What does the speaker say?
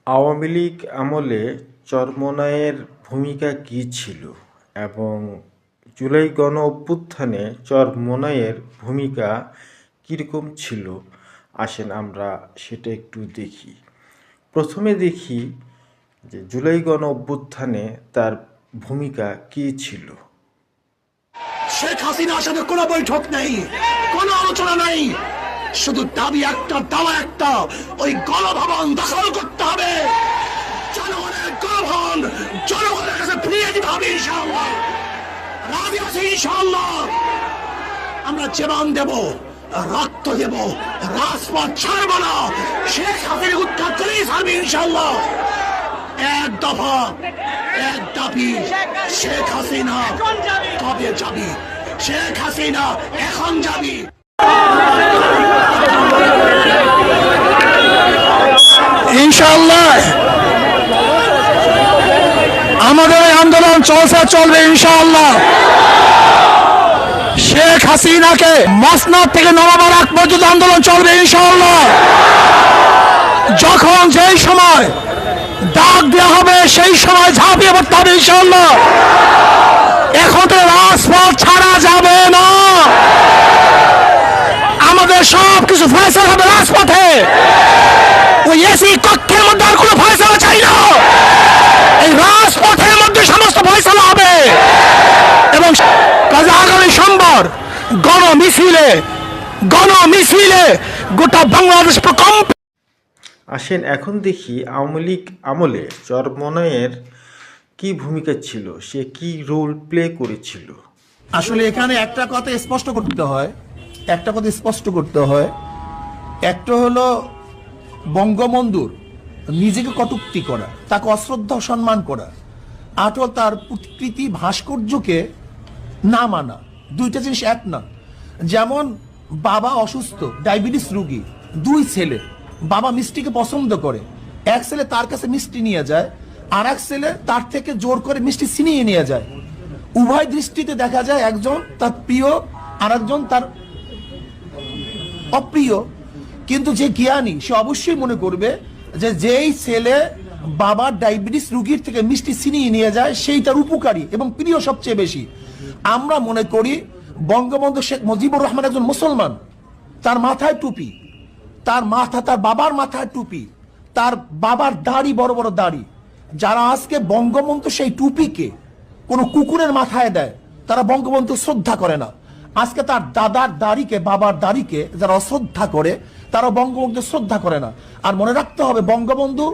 আওয়ামী লীগ আমলে চরমোনাইয়ের ভূমিকা কী ছিল এবং জুলাই গণঅভ্যুত্থানে চরমোনাইয়ের ভূমিকা কীরকম ছিল, আসেন আমরা সেটা একটু দেখি। প্রথমে দেখি যে জুলাই গণঅভ্যুত্থানে তার ভূমিকা কী ছিল। শেখ হাসিনার সাথে কোনো বৈঠক নেই, কোনো আলোচনা নেই, শুধু দাবি একটা, দাওয়া একটা, ওই গণভবন দখল করতে হবে। জনগণের গণভবন জনগণের কাছে ফিরিয়ে দিতে হবে ইনশাআল্লাহ। রাজি আছি ইনশাআল্লাহ। আমরা জীবন দেব, রক্ত দেব, রাজপথ ছাড়বো না। শেখ হাসিনা উৎখাত করেই ছাড়বে ইনশাআল্লাহ। এক দফা, এক দাবি, শেখ হাসিনা কবে যাবি? শেখ হাসিনা এখন যাবি। ইনশাআল্লাহ আমাদের এই আন্দোলন চলবে ইনশাআল্লাহ। শেখ হাসিনাকে মসনদ থেকে নামাবার আগ পর্যন্ত আন্দোলন চলবে ইনশাআল্লাহ। যখন যেই সময় ডাক দেওয়া হবে সেই সময় ঝাঁপিয়ে পড়তে হবে ইনশাআল্লাহ। এখন তো রাজপথ ছাড়া যাবে না। আমাদের সবকিছু ফয়সালা হবে রাজপথে। ওই এসি কক্ষের মধ্যে আর কোনো ফয়সালা চাই না। এই রাজপথের মধ্যে সমস্ত ফয়সালা হবে। এবং কাজে আগামী সোমবার গণমিছিলে গোটা বাংলাদেশ প্রকম্প। আসেন এখন দেখি আওয়ামী লীগ আমলে চরমোনাইয়ের কি ভূমিকা ছিল, সে কি রোল প্লে করেছিল। আসলে এখানে একটা কথা স্পষ্ট করতে হয়, একটা হলো বঙ্গবন্ধুর নিজেকে কটূক্তি করা, তাকে অশ্রদ্ধা সম্মান করা, আটল তার প্রকৃতি ভাস্কর্যকে না মানা। দুইটা জিনিস এক না। যেমন বাবা অসুস্থ, ডায়াবেটিস রোগী, দুই ছেলে, বাবা মিষ্টিকে পছন্দ করে, এক ছেলে তার কাছে মিষ্টি নিয়ে যায়, আর এক ছেলে তার থেকে জোর করে মিষ্টি ছিনিয়ে নিয়ে যায়। উভয় দৃষ্টিতে দেখা যায় একজন তার প্রিয় আর একজন তার অপ্রিয়। কিন্তু যে জ্ঞানী সে অবশ্যই মনে করবে যে যেই ছেলে বাবার ডায়াবেটিস রোগীর থেকে মিষ্টি ছিনিয়ে নিয়ে যায় সেই তার উপকারী এবং প্রিয় সবচেয়ে বেশি। আমরা মনে করি বঙ্গবন্ধু শেখ মুজিবুর রহমান একজন মুসলমান, তার মাথায় টুপি, তার বাবার মাথায় টুপি, তার বাবার দাড়ি, বড় বড় দাড়ি। যারা আজকে বঙ্গবন্ধু সেই টুপিকে কোনো কুকুরের মাথায় দেয় তারা বঙ্গবন্ধু শ্রদ্ধা করে না। আজকে তার দাদার দাড়িকে, বাবার দাড়িকে যারা অশ্রদ্ধা করে তারা বঙ্গবন্ধু শ্রদ্ধা করে না। আর মনে রাখতে হবে বঙ্গবন্ধু